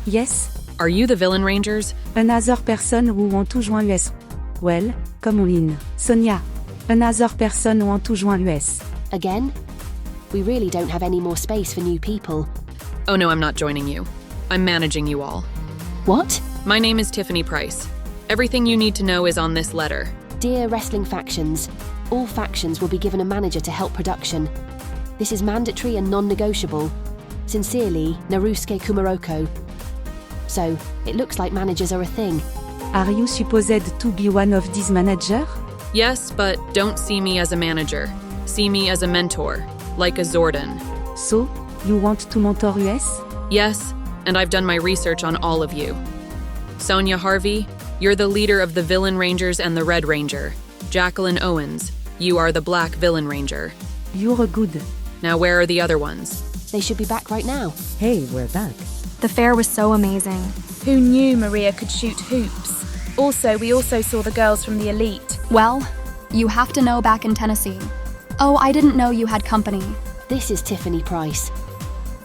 Yes. Are you the Villainrangers? Another person who want to join US. Well, come in. Sonia. Another person who want to join US. Again? We really don't have any more space for new people. Oh no, I'm not joining you. I'm managing you all. What? My name is Tiffany Price. Everything you need to know is on this letter. Dear wrestling factions, all factions will be given a manager to help production. This is mandatory and non-negotiable. Sincerely, Narusuke Kumoroko. So, it looks like managers are a thing. Are you supposed to be one of these managers? Yes, but don't see me as a manager. See me as a mentor, like a Zordon. So, you want to mentor US? Yes, and I've done my research on all of you. Sonia Harvey, you're the leader of the Villainrangers and the Red Ranger. Jacqueline Owens, you are the Black Villainranger. You're good. Now where are the other ones? They should be back right now. Hey, we're back. The fair was so amazing. Who knew Maria could shoot hoops? We also saw the girls from the Elite. Well, you have to know back in Tennessee. Oh, I didn't know you had company. This is Tiffany Price.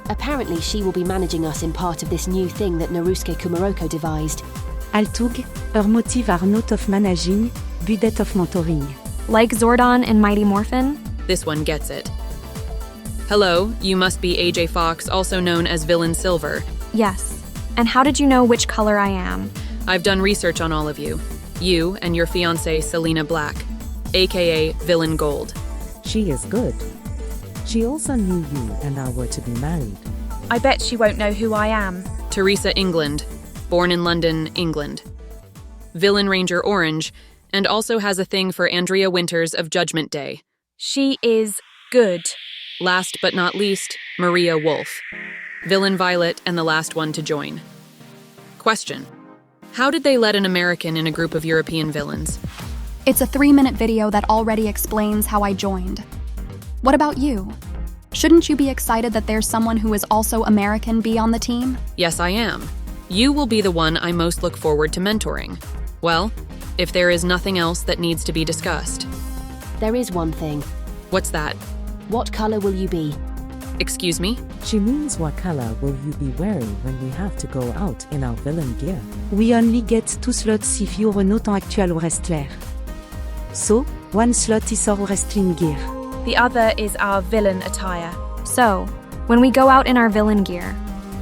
Apparently she will be managing us in part of this new thing that Narusuke Kumoroko devised. Altug, her motive are not of managing, but that of mentoring. Like Zordon in Mighty Morphin? This one gets it. Hello, you must be AJ Fox, also known as Villain Silver. Yes. And how did you know which color I am? I've done research on all of you. You and your fiancée, Selena Black, aka Villain Gold. She is good. She also knew you and I were to be married. I bet she won't know who I am. Teresa England, born in London, England. Villain Ranger Orange, and also has a thing for Andrea Winters of Judgment Day. She is good. Last but not least, Maria Wolf. Villain Violet and the last one to join. Question. How did they let an American in a group of European villains? It's a 3-minute video that already explains how I joined. What about you? Shouldn't you be excited that there's someone who is also American be on the team? Yes, I am. You will be the one I most look forward to mentoring. Well, if there is nothing else that needs to be discussed. There is one thing. What's that? What color will you be? Excuse me? She means what color will you be wearing when we have to go out in our villain gear? We only get 2 slots if you're not an actual wrestler. So, 1 slot is our wrestling gear. The other is our villain attire. So, when we go out in our villain gear,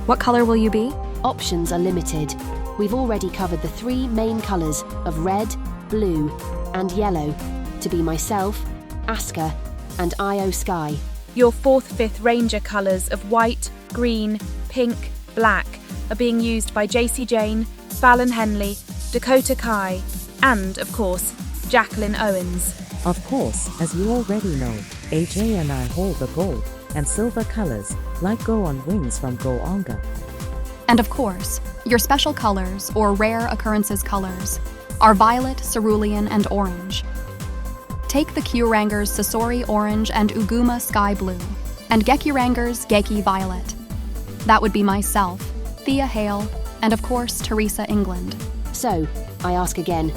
what color will you be? Options are limited. We've already covered the 3 main colors of red, blue, and yellow to be myself, Asuka, and Io Sky. Your 4th, 5th Ranger colours of white, green, pink, black are being used by JC Jane, Fallon Henley, Dakota Kai, and, of course, Jacqueline Owens. Of course, as you already know, AJ and I hold the gold and silver colors, like Go on Wings from Go Onga. And of course, your special colors, or rare occurrences colors, are violet, cerulean, and orange. Take the Kyurangers Sasori Orange and Uguma Sky Blue, and Gekirangers Geki Violet. That would be myself, Thea Hale, and of course, Teresa England. So, I ask again,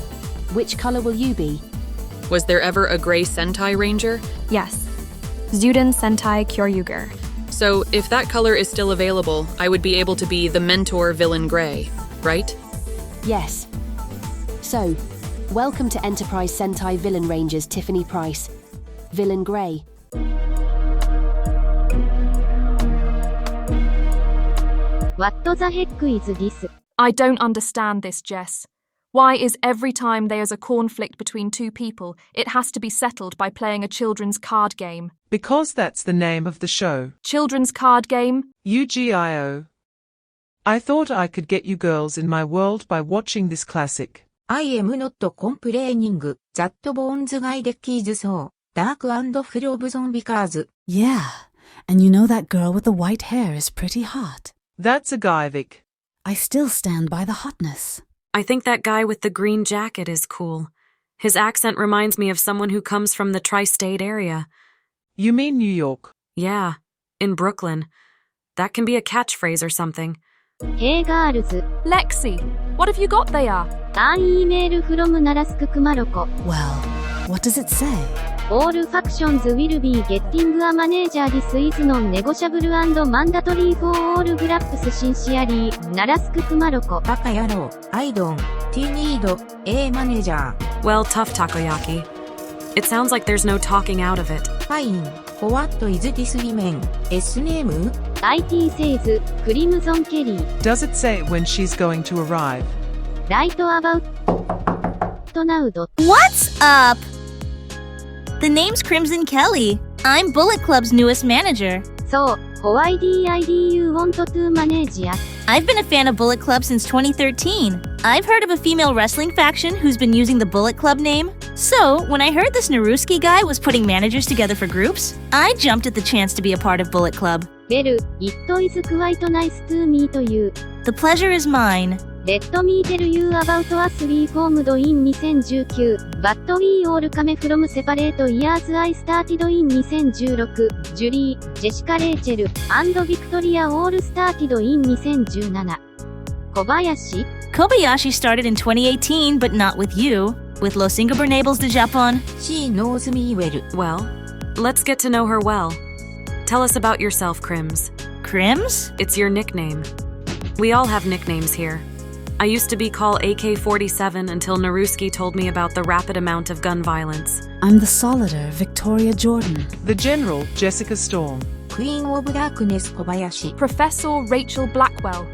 which color will you be? Was there ever a gray Sentai Ranger? Yes, Zuden Sentai Kyoryuger. So, if that color is still available, I would be able to be the mentor Villain Gray, right? Yes. So, welcome to Enterprise Sentai Villainrangers Tiffany Price. Villain Gray. What the heck is this? I don't understand this, Jess. Why is every time there's a conflict between 2 people, it has to be settled by playing a children's card game? Because that's the name of the show. Children's card game? UGIO. I thought I could get you girls in my world by watching this classic. I am not complaining that Bones guy deck is so dark and full of zombie cars. Yeah, and you know that girl with the white hair is pretty hot. That's a guy, Vic. I still stand by the hotness. I think that guy with the green jacket is cool. His accent reminds me of someone who comes from the tri-state area. You mean New York? Yeah, in Brooklyn. That can be a catchphrase or something. Hey girls. Lexi, what have you got there? An email from Narusuke Kumoroko. Well, what does it say? All factions will be getting a manager. This is non-negotiable and mandatory for all groups. Sincerely, Narasuke Kumaroko. バカ野郎。I don't need a manager. Well, tough takoyaki. It sounds like there's no talking out of it. Fine. What is this woman? S name? IT says, Crimson Kelly. Does it say when she's going to arrive? Right about now. What's up? The name's Crimson Kelly. I'm Bullet Club's newest manager. So, how did you want to manage us? I've been a fan of Bullet Club since 2013. I've heard of a female wrestling faction who's been using the Bullet Club name. So, when I heard this Naruski guy was putting managers together for groups, I jumped at the chance to be a part of Bullet Club. Well, it is quite nice to meet you. The pleasure is mine. Let me tell you about us. We formed in 2019, but we all come from separate years. I started in 2016. Julie, Jessica, Rachel, and Victoria all started in 2017. Kobayashi started in 2018, but not with you. With Los Ingobernables de Japón. She knows me well. Well, let's get to know her well. Tell us about yourself, Crims. Crims? It's your nickname. We all have nicknames here. I used to be called AK-47 until Naruski told me about the rapid amount of gun violence. I'm the Solider, Victoria Jordan. The General, Jessica Storm. Queen of Darkness, Kobayashi. Professor Rachel Blackwell.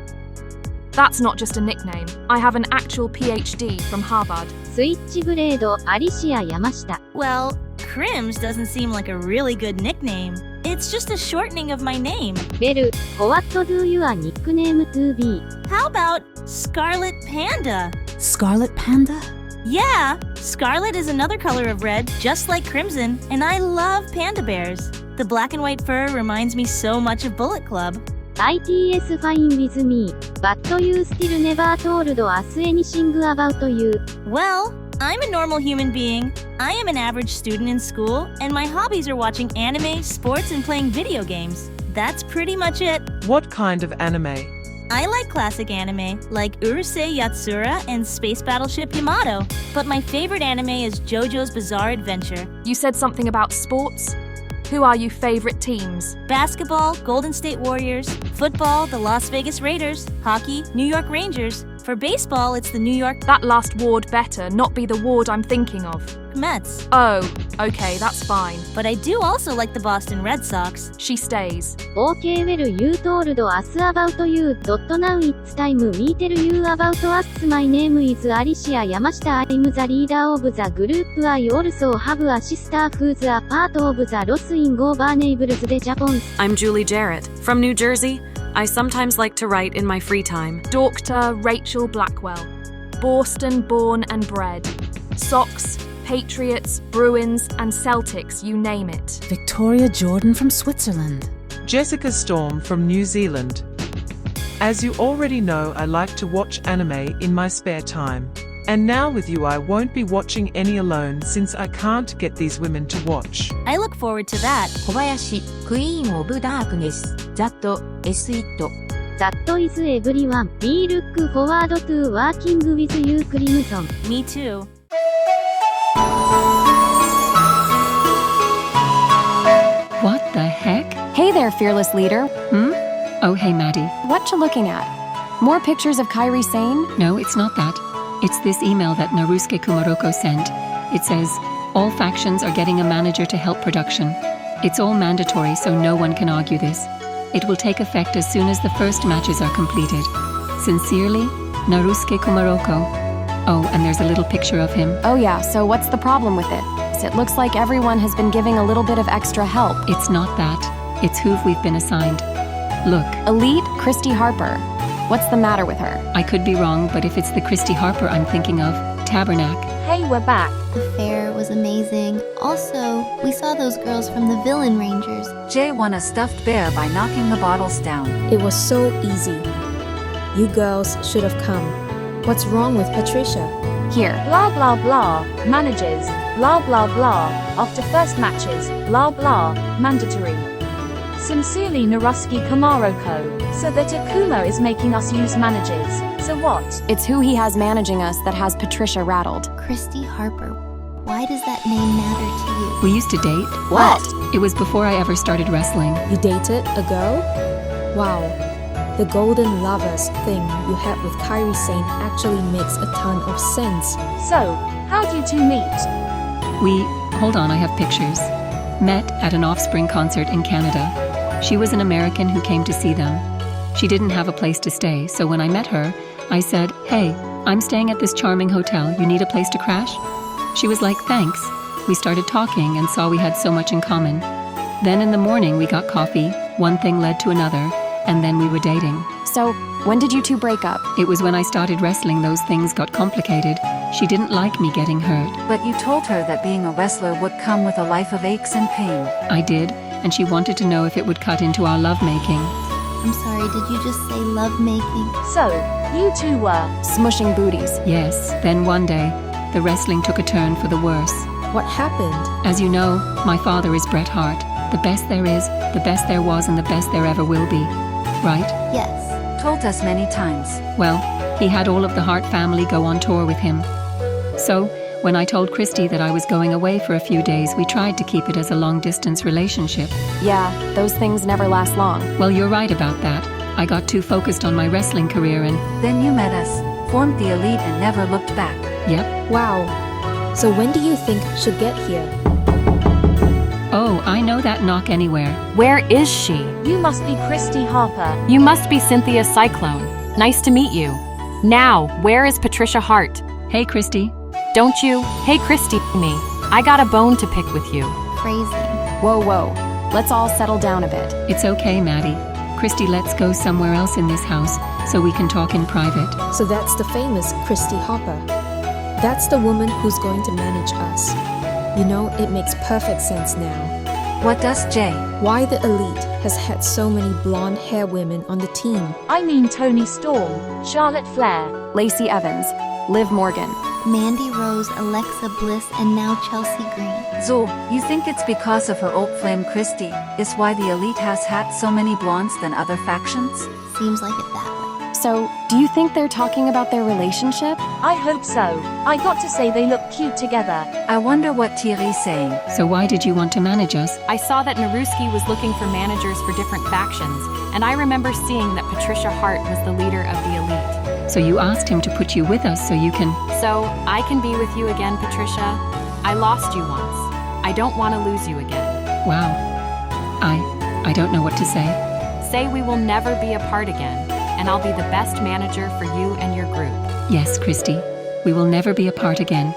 That's not just a nickname. I have an actual PhD from Harvard. Switchblade, Alicia Yamashita. Well, Crims doesn't seem like a really good nickname. It's just a shortening of my name. Well, what do your nickname to be? How about Scarlet Panda? Scarlet Panda? Yeah, scarlet is another color of red, just like crimson, and I love panda bears. The black and white fur reminds me so much of Bullet Club. IT's fine with me, but you still never told us anything about you. Well, I'm a normal human being. I am an average student in school, and my hobbies are watching anime, sports, and playing video games. That's pretty much it. What kind of anime? I like classic anime, like Urusei Yatsura and Space Battleship Yamato. But my favorite anime is JoJo's Bizarre Adventure. You said something about sports? Who are your favorite teams? Basketball, Golden State Warriors. Football, the Las Vegas Raiders. Hockey, New York Rangers. For baseball, it's the New York... That last ward better not be the ward I'm thinking of. Mets. Oh, okay, that's fine. But I do also like the Boston Red Sox. She stays. Okay, well, you told us about you. Now it's time we tell you about us. My name is Alicia Yamashita. I'm the leader of the group. I also have a sister who's a part of the Los Ingobernables de Japón. I'm Julie Jarrett, from New Jersey. I sometimes like to write in my free time. Dr. Rachel Blackwell. Boston born and bred. Sox, Patriots, Bruins, and Celtics, you name it. Victoria Jordan from Switzerland. Jessica Storm from New Zealand. As you already know, I like to watch anime in my spare time. And now with you I won't be watching any alone since I can't get these women to watch. I look forward to that. Kobayashi, Queen of Darkness. That is it. That is everyone. We look forward to working with you, Crimson. Me too. What the heck? Hey there, fearless leader. Oh, hey, Maddie. What you looking at? More pictures of Kairi Sane? No, it's not that. It's this email that Narusuke Kumaroko sent. It says, all factions are getting a manager to help production. It's all mandatory, so no one can argue this. It will take effect as soon as the first matches are completed. Sincerely, Narusuke Kumaroko. Oh, and there's a little picture of him. Oh yeah, so what's the problem with it? It looks like everyone has been giving a little bit of extra help. It's not that. It's who we've been assigned. Look. Elite Kristy Harper. What's the matter with her? I could be wrong, but if it's the Kristy Harper I'm thinking of, Tabernac. Hey, we're back. The fair was amazing. Also, we saw those girls from the Villainrangers. Jay won a stuffed bear by knocking the bottles down. It was so easy. You girls should have come. What's wrong with Patricia? Here. Blah, blah, blah. Managers. Blah, blah, blah. After first matches. Blah, blah. Mandatory. Sincerely, Narusuke Kumaroko. So that Akuma is making us use managers. So what? It's who he has managing us that has Patricia rattled. Kristy Harper. Why does that name matter to you? We used to date. What? It was before I ever started wrestling. You dated a girl? Wow. The golden lovers thing you had with Kairi Sane actually makes a ton of sense. So, how did you two meet? Hold on, I have pictures. Met at an Offspring concert in Canada. She was an American who came to see them. She didn't have a place to stay, so when I met her, I said, "Hey, I'm staying at this charming hotel. You need a place to crash?" She was like, "Thanks." We started talking and saw we had so much in common. Then in the morning we got coffee, one thing led to another, and then we were dating. So, when did you two break up? It was when I started wrestling those things got complicated. She didn't like me getting hurt. But you told her that being a wrestler would come with a life of aches and pain. I did, and she wanted to know if it would cut into our lovemaking. I'm sorry, did you just say lovemaking? So, you two were smushing booties. Yes, then one day, the wrestling took a turn for the worse. What happened? As you know, my father is Bret Hart. The best there is, the best there was, and the best there ever will be. Right? Yes. Told us many times. Well, he had all of the Hart family go on tour with him. So, when I told Kristy that I was going away for a few days, we tried to keep it as a long-distance relationship. Yeah, those things never last long. Well, you're right about that. I got too focused on my wrestling career and... Then you met us, formed the Elite, and never looked back. Yep. Wow. So when do you think she'll get here? Oh, I know that knock anywhere. Where is she? You must be Kristy Harper. You must be Cynthia Cyclone. Nice to meet you. Now, where is Patricia Hart? Hey, Kristy. Don't you? Hey, Kristy, me. I got a bone to pick with you. Phrasing. Whoa. Let's all settle down a bit. It's okay, Maddie. Kristy, let's go somewhere else in this house so we can talk in private. So that's the famous Kristy Harper. That's the woman who's going to manage us. You know, it makes perfect sense now. What does Jay? Why the Elite has had so many blonde hair women on the team. I mean Toni Storm, Charlotte Flair, Lacey Evans, Liv Morgan, Mandy Rose, Alexa Bliss, and now Chelsea Green. Zul, you think it's because of her old flame Kristy is why the Elite has had so many blondes than other factions? Seems like it that way. So, do you think they're talking about their relationship? I hope so. I got to say they look cute together. I wonder what Thierry's saying. So why did you want to manage us? I saw that Naruski was looking for managers for different factions, and I remember seeing that Patricia Hart was the leader of the Elite. So you asked him to put you with us so you can... So, I can be with you again, Patricia. I lost you once. I don't want to lose you again. Wow. I don't know what to say. Say we will never be apart again, and I'll be the best manager for you and your group. Yes, Kristy. We will never be apart again.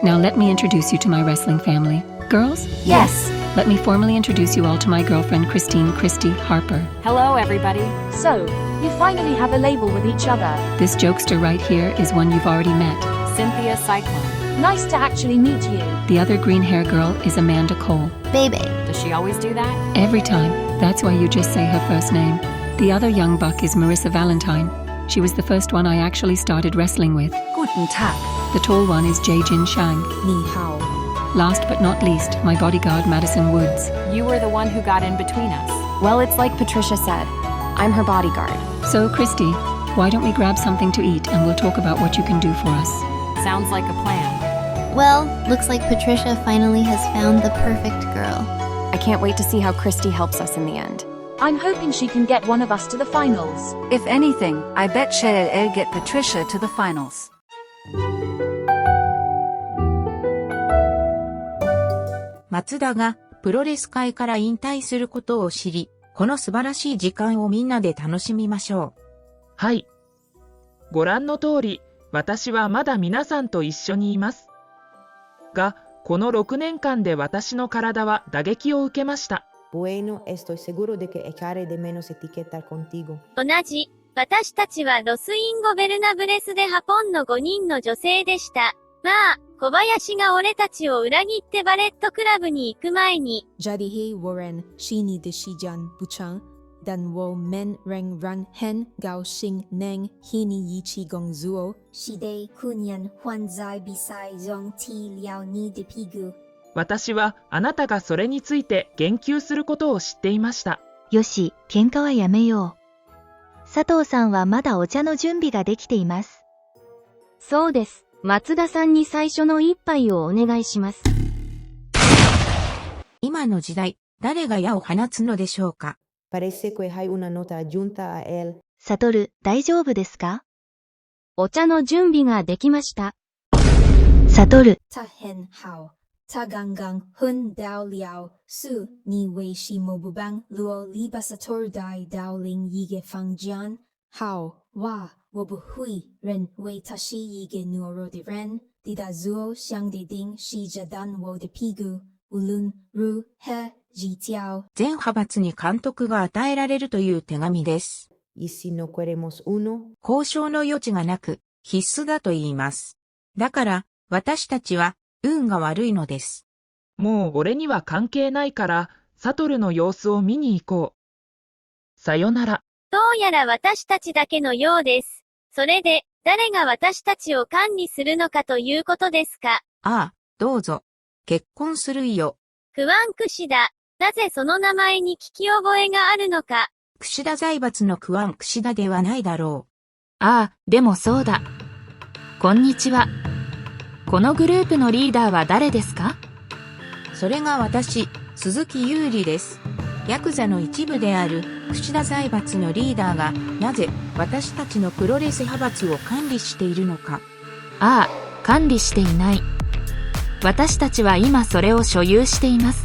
Now let me introduce you to my wrestling family. Girls? Yes. Let me formally introduce you all to my girlfriend, Kristy Harper. Hello, everybody. So, you finally have a label with each other. This jokester right here is one you've already met. Cynthia Cyclone. Nice to actually meet you. The other green hair girl is Amanda Cole. Baby. Does she always do that? Every time. That's why you just say her first name. The other young buck is Marissa Valentine. She was the first one I actually started wrestling with. Guten Tag. The tall one is Jin Shang. Ni hao. Last but not least, my bodyguard Madison Woods. You were the one who got in between us. Well, it's like Patricia said. I'm her bodyguard. So, Kristy, why don't we grab something to eat and we'll talk about what you can do for us? Sounds like a plan. Well, looks like Patricia finally has found the perfect girl. I can't wait to see how Kristy helps us in the end. I'm hoping she can get one of us to the finals. If anything, I bet she'll get Patricia to the finals. 松田がプロレス界から引退することを知り、この素晴らしい時間をみんなで楽しみましょう。はい。ご覧の通り、私はまだ皆さんと一緒にいます。が、この6年間で私の体は打撃を受けました。Bueno, estoy seguro de que echaré de menos etiquetar contigo. 同じ。私たちはロスインゴベルナブレスでハポンの5人の女性でした。まあ、小林が俺たちを裏切ってバレットクラブに行く前に。Jadihi Warren, Shini de Shijan Buchang, Dan Wo Men Reng Ran Hen Gao Xing Neng Hini Yichi Gong Zuo, Shide Kunyan Huan Zai Bisai Zong Ti Liao Ni de Pigu. 私はあなたがそれについて言及することを知っていました。よし、喧嘩はやめよう。佐藤さんはまだお茶の準備ができています。そうです。松田さんに最初の一杯をお願いします。今の時代、誰が矢を放つのでしょうか。Parece que hay una nota adjunta a él. サトル、大丈夫ですか？お茶の準備ができました。サトル。他很好，他刚刚昏倒了，是你为什么不帮我离把萨托尔带到另一个房间？好，我不会认为他是一个懦弱的人，的他做想的定是炸弹我的屁股，无论如何。全派閥に監督が与えられるという手紙です。Y si no queremos uno? 交渉の余地がなく、必須だと言います。だから、私たちは、運が悪いのです。もう俺には関係ないから、サトルの様子を見に行こう。さよなら。どうやら私たちだけのようです。それで、誰が私たちを管理するのかということですか。ああ、どうぞ。結婚するよ。クワンクシダ。なぜその名前に聞き覚えがあるのか。櫛田財閥のクワン櫛田ではないだろう。ああ、でもそうだ。こんにちは。このグループのリーダーは誰ですか？それが私、鈴木優里です。ヤクザの一部である櫛田財閥のリーダーが、なぜ私たちのプロレス派閥を管理しているのか。ああ、管理していない。私たちは今それを所有しています。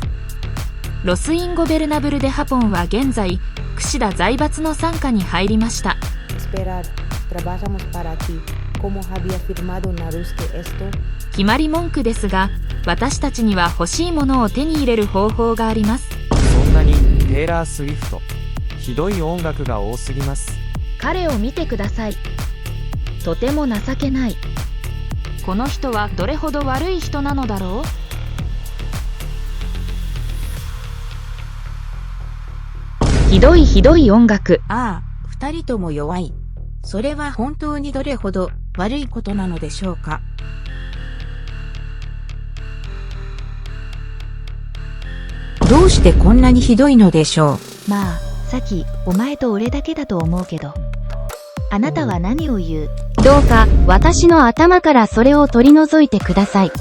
ロスインゴベルナブル・デ・ハポンは現在、櫛田財閥の傘下に入りました。決まり文句ですが、私たちには欲しいものを手に入れる方法があります。そんなにテイラー・スウィフト、ひどい音楽が多すぎます。彼を見てください。とても情けない。この人はどれほど悪い人なのだろう。ひどい音楽。ああ、二人とも弱い。それは本当にどれほど悪いことなのでしょうか。どうしてこんなにひどいのでしょう。まあ、さき、お前と俺だけだと思うけど。あなたは何を言う？どうか、私の頭からそれを取り除いてください。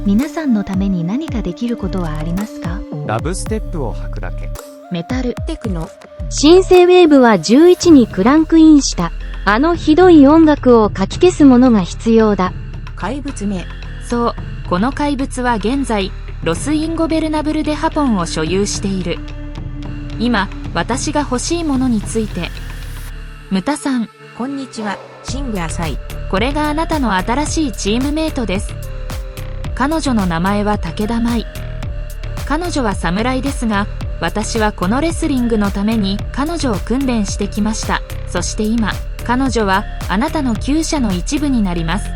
皆さんのために何かできることはありますか？ラブステップを履くだけ。メタルテクノ。新生ウェーブは11にクランクインした。あのひどい音楽をかき消すものが必要だ。怪物め。そう、この怪物は現在、ロスインゴベルナブル・デ・ハポンを所有している。今、私が欲しいものについて。ムタさん。こんにちは、シングアサイ。これがあなたの新しいチームメイトです。彼女の名前は武田舞。彼女は侍ですが、私はこのレスリングのために彼女を訓練してきました。そして今、彼女はあなたの厩舎の一部になります。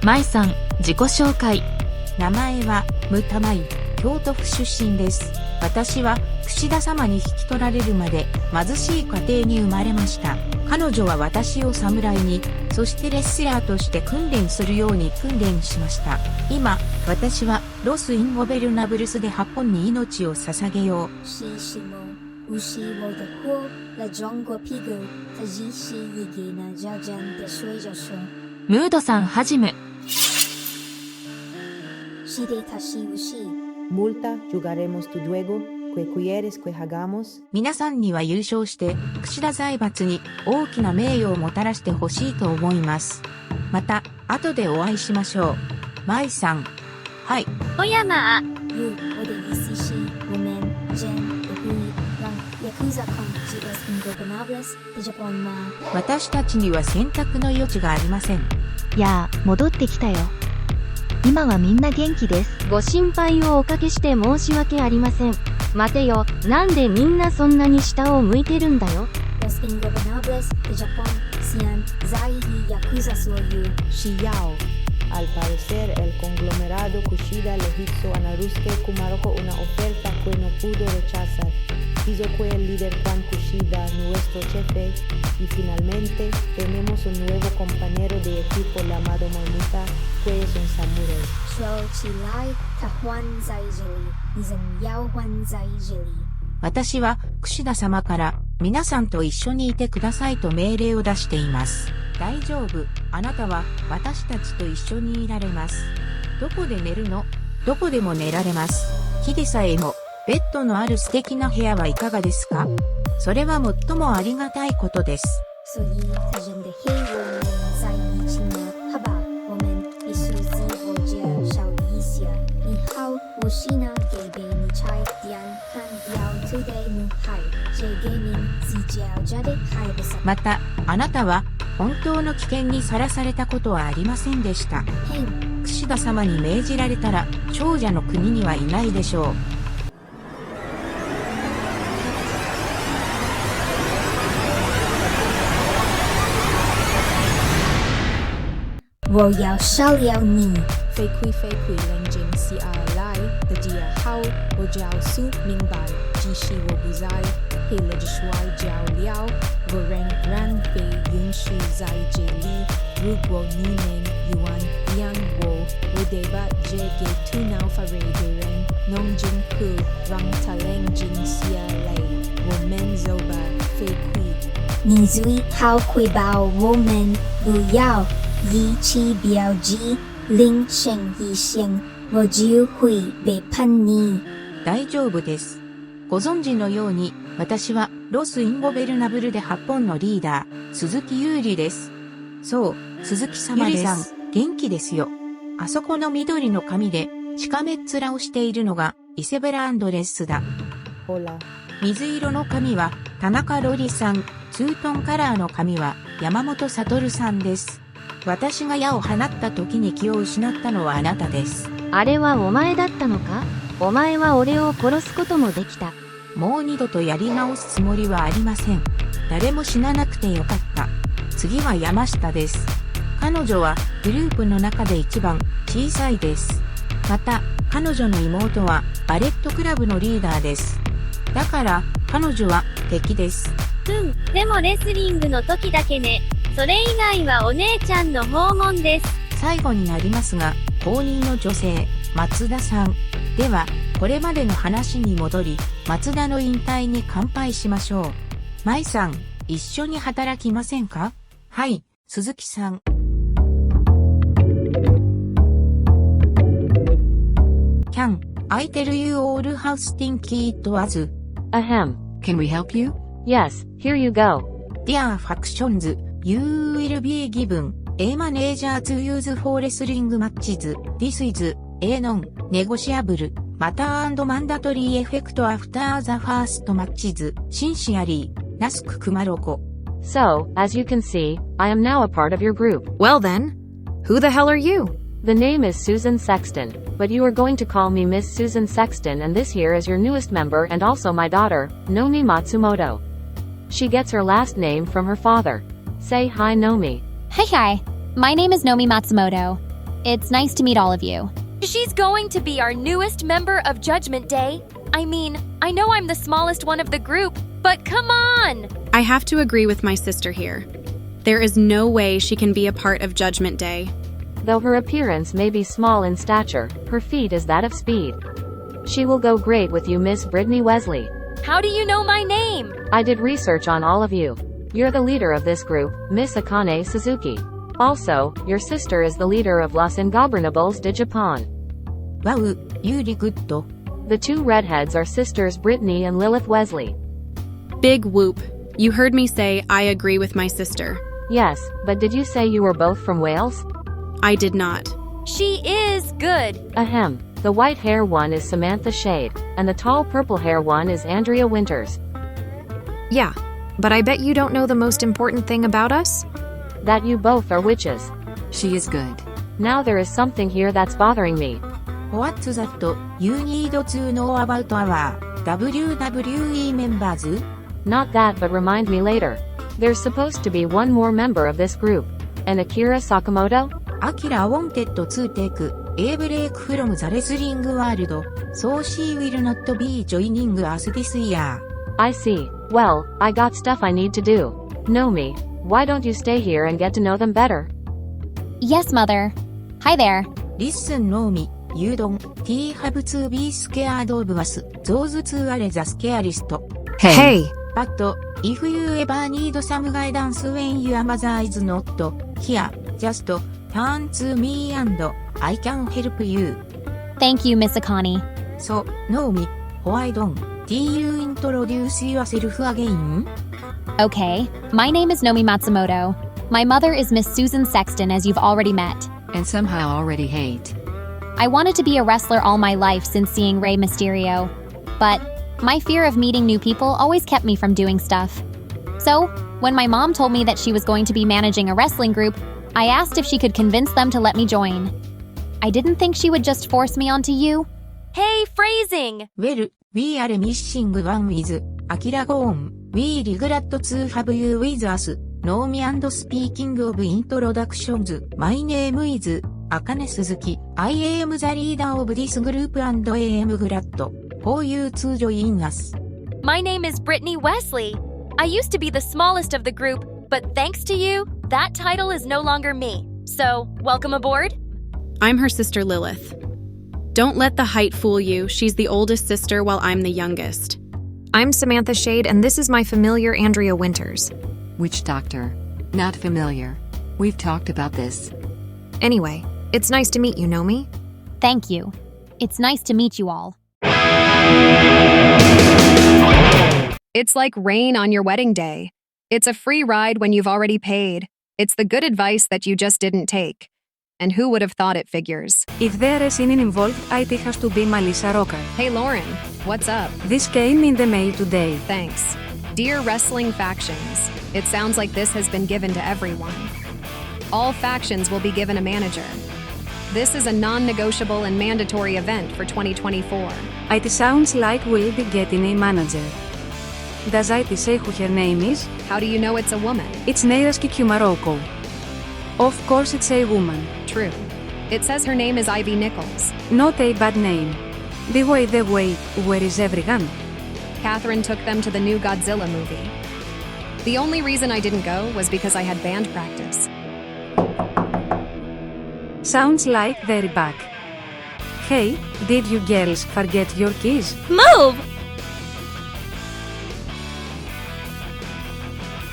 舞さん、自己紹介。名前はムタマイ、京都府出身です。私は櫛田様に引き取られるまで貧しい家庭に生まれました。彼女は私を侍に、そしてレスラーとして訓練するように訓練しました。今、私はロス・インゴベルナブルスでハポンに命を捧げよう。ムードさんはじむ。Multa, jugaremos tu juego, que quieres que hagamos. 皆さんには優勝して、櫛田財閥に大きな名誉をもたらしてほしいと思います。また、後でお会いしましょう。舞さん。はい。小山あ。私たちには選択の余地がありません。やあ、戻ってきたよ。今はみんな元気です。ご心配をおかけして申し訳ありません。待てよ、なんでみんなそんなに下を向いてるんだよ。Al parecer, el conglomerado Kushida le hizo a Narusuke Kumaroko una oferta que no pudo rechazar. Hizo que el líder Kwan Kushida, nuestro jefe, y finalmente tenemos un nuevo compañero de equipo llamado Mamita, que es un samurái. 私は櫛田様から皆さんと一緒にいてくださいと命令を出しています。大丈夫。あなたは私たちと一緒にいられます。どこで寝るの？どこでも寝られます。木でさえも、ベッドのある素敵な部屋はいかがですか？それは最もありがたいことです。また、あなたは本当の危険にさらされたことはありませんでした。櫛田様に命じられたら長者の国にはいないでしょう。我要杀了你！飞亏冷静 CR 来的记忆好，我只要速明白，即使我不在，黑了就摔跤了，我仍然被允许在这里。如果你能原谅我得把这个头脑发热的人弄进去，让他冷静下来，我们走吧，飞亏。你最好回报我们，不要一起标记。铃声一响，我就会背叛你。大丈夫です。ご存知のように、私はロス・インゴベルナブルで8本のリーダー、鈴木優里です。そう、鈴木様です。ゆりさん、元気ですよ。あそこの緑の髪で、しかめっ面をしているのが、イセベラ・アンドレスだ。水色の髪は、田中ロリさん、ツートンカラーの髪は、山本悟さんです。私が矢を放った時に気を失ったのはあなたです。あれはお前だったのか？お前は俺を殺すこともできた。もう二度とやり直すつもりはありません。誰も死ななくてよかった。次は山下です。彼女はグループの中で一番小さいです。また、彼女の妹はバレットクラブのリーダーです。だから、彼女は敵です。でもレスリングの時だけね。それ以外はお姉ちゃんの訪問です。最後になりますが、後任の女性、松田さん。では、これまでの話に戻り、松田の引退に乾杯しましょう。舞さん、一緒に働きませんか？はい、鈴木さん。Can I tell you all how stinky it was? Ahem. Can we help you? Yes, here you go. Dear factions.You will be given a manager to use for wrestling matches. This is a non-negotiable matter and mandatory effect after the first matches. Sincerely, Nasuku Kumaroko. So, as you can see, I am now a part of your group. Well then, who the hell are you? The name is Susan Sexton, but you are going to call me Miss Susan Sexton, and this here is your newest member and also my daughter, Nomi Matsumoto. She gets her last name from her father. Say hi, Nomi. Hi. My name is Nomi Matsumoto. It's nice to meet all of you. She's going to be our newest member of Judgment Day. I mean, I know I'm the smallest one of the group, but come on! I have to agree with my sister here. There is no way she can be a part of Judgment Day. Though her appearance may be small in stature, her feat is that of speed. She will go great with you, Miss Brittany Wesley. How do you know my name? I did research on all of you. You're the leader of this group, Miss Akane Suzuki. Also, your sister is the leader of Los Ingobernables de Japan. Wow, really good. The two redheads are sisters Brittany and Lilith Wesley. Big whoop. You heard me say I agree with my sister. Yes, but did you say you were both from Wales? I did not. She is good. Ahem. The white hair one is Samantha Shade, and the tall purple hair one is Andrea Winters. Yeah. But I bet you don't know the most important thing about us? That you both are witches. She is good. Now there is something here that's bothering me. What's that you need to know about our WWE members? Not that, but remind me later. There's supposed to be one more member of this group. An Akira Sakamoto? Akira wanted to take a break from the wrestling world, so she will not be joining us this year. I see. Well, I got stuff I need to do. Nomi, why don't you stay here and get to know them better? Yes, Mother. Hi there. Listen, Nomi, you don't have to be scared of us. Those two are the scariest. Hey! But if you ever need some guidance when your mother is not here, just turn to me and I can help you. Thank you, Miss Akane. So, Naomi, why don't you introduce yourself again? Okay, my name is Nomi Matsumoto. My mother is Miss Susan Sexton, as you've already met. And somehow already hate. I wanted to be a wrestler all my life since seeing Rey Mysterio. But my fear of meeting new people always kept me from doing stuff. So, when my mom told me that she was going to be managing a wrestling group, I asked if she could convince them to let me join. I didn't think she would just force me onto you. Hey, phrasing! Well, we are missing one with Akira Gon. We regret to have you with us. Naomi, and speaking of introductions, my name is Akane Suzuki. I am the leader of this group and I am glad for you to join us. My name is Brittany Wesley. I used to be the smallest of the group, but thanks to you, that title is no longer me. So, welcome aboard. I'm her sister Lilith. Don't let the height fool you. She's the oldest sister while I'm the youngest. I'm Samantha Shade, and this is my familiar Andrea Winters. Witch doctor. Not familiar. We've talked about this. Anyway, it's nice to meet you, Nomi. Thank you. It's nice to meet you all. It's like rain on your wedding day. It's a free ride when you've already paid. It's the good advice that you just didn't take. And who would have thought it figures? If there is any involved, it has to be Melissa Rocker. Hey Lauren, what's up? This came in the mail today. Thanks. Dear Wrestling Factions, it sounds like this has been given to everyone. All factions will be given a manager. This is a non-negotiable and mandatory event for 2024. It sounds like we'll be getting a manager. Does it say who her name is? How do you know it's a woman? It's Nairaski Kumaroko. Of course it's a woman. True. It says her name is Ivy Nichols. Not a bad name. The way, where is everyone? Catherine took them to the new Godzilla movie. The only reason I didn't go was because I had band practice. Sounds like they're back. Hey, did you girls forget your keys? Move!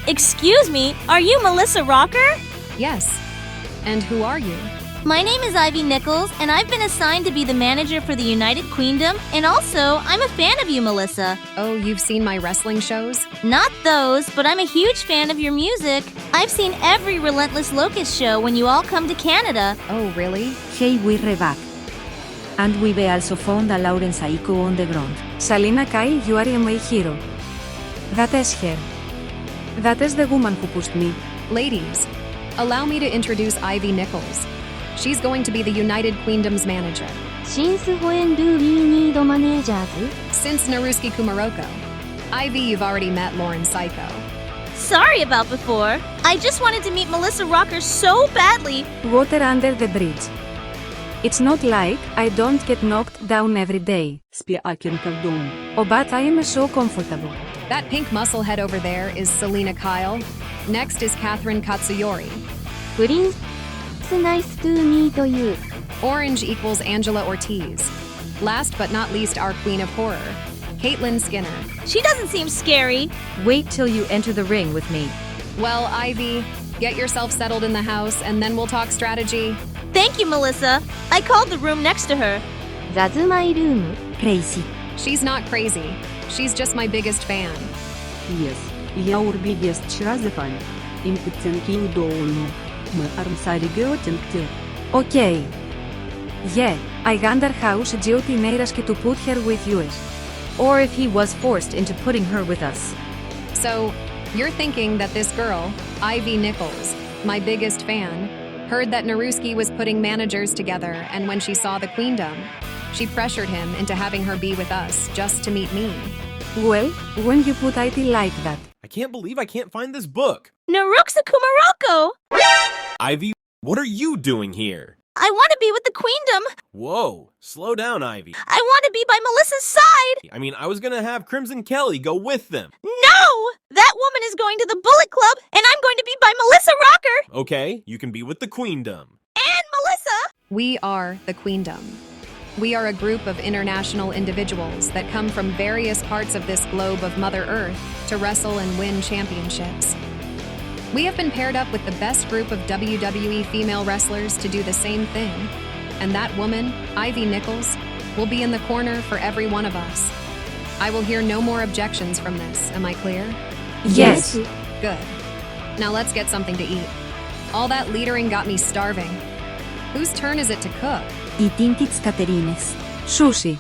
Excuse me, are you Melissa Rocker? Yes. And who are you? My name is Ivy Nichols, and I've been assigned to be the manager for the United Queendom, and also, I'm a fan of you, Melissa. Oh, you've seen my wrestling shows? Not those, but I'm a huge fan of your music. I've seen every Relentless Locust show when you all come to Canada. Oh, really? Hey, we're back. And we've also found a Lauren Saiko on the ground. Salina Kyle, you are my hero. That is her. That is the woman who pushed me. Ladies, allow me to introduce Ivy Nichols. She's going to be the United Queendom's manager. Since when do we need managers? Since Naruski Kumaroko. Ivy, you've already met Lauren Saiko. Sorry about before. I just wanted to meet Melissa Rocker so badly. Water under the bridge. It's not like I don't get knocked down every day. Oh, but I am so comfortable. That pink musclehead over there is Selena Kyle. Next is Catherine Katsuyori. Prince, nice to meet you. Orange equals Angela Ortiz. Last but not least, our queen of horror, Caitlin Skinner. She doesn't seem scary. Wait till you enter the ring with me. Well, Ivy, get yourself settled in the house and then we'll talk strategy. Thank you, Melissa. I called the room next to her. That's my room. Crazy. She's not crazy. She's just my biggest fan. Yes, your biggest fan. Okay. Yeah, I wonder how Giuti Neiraski to put her with us. Or if he was forced into putting her with us. So, you're thinking that this girl, Ivy Nichols, my biggest fan, heard that Naruski was putting managers together, and when she saw the Queendom, she pressured him into having her be with us just to meet me. Well, when you put it like that. I can't believe I can't find this book. Naruxa Kumaroko! Ivy, what are you doing here? I want to be with the Queendom. Whoa, slow down, Ivy. I want to be by Melissa's side. I mean, I was gonna have Crimson Kelly go with them. No! That woman is going to the Bullet Club, and I'm going to be by Melissa Rocker. Okay, you can be with the Queendom. And Melissa! We are the Queendom. We are a group of international individuals that come from various parts of this globe of Mother Earth to wrestle and win championships. We have been paired up with the best group of WWE female wrestlers to do the same thing. And that woman, Ivy Nichols, will be in the corner for every one of us. I will hear no more objections from this. Am I clear? Yes. Good. Now let's get something to eat. All that leadering got me starving. Whose turn is it to cook? Itinkits Caterines. Sushi.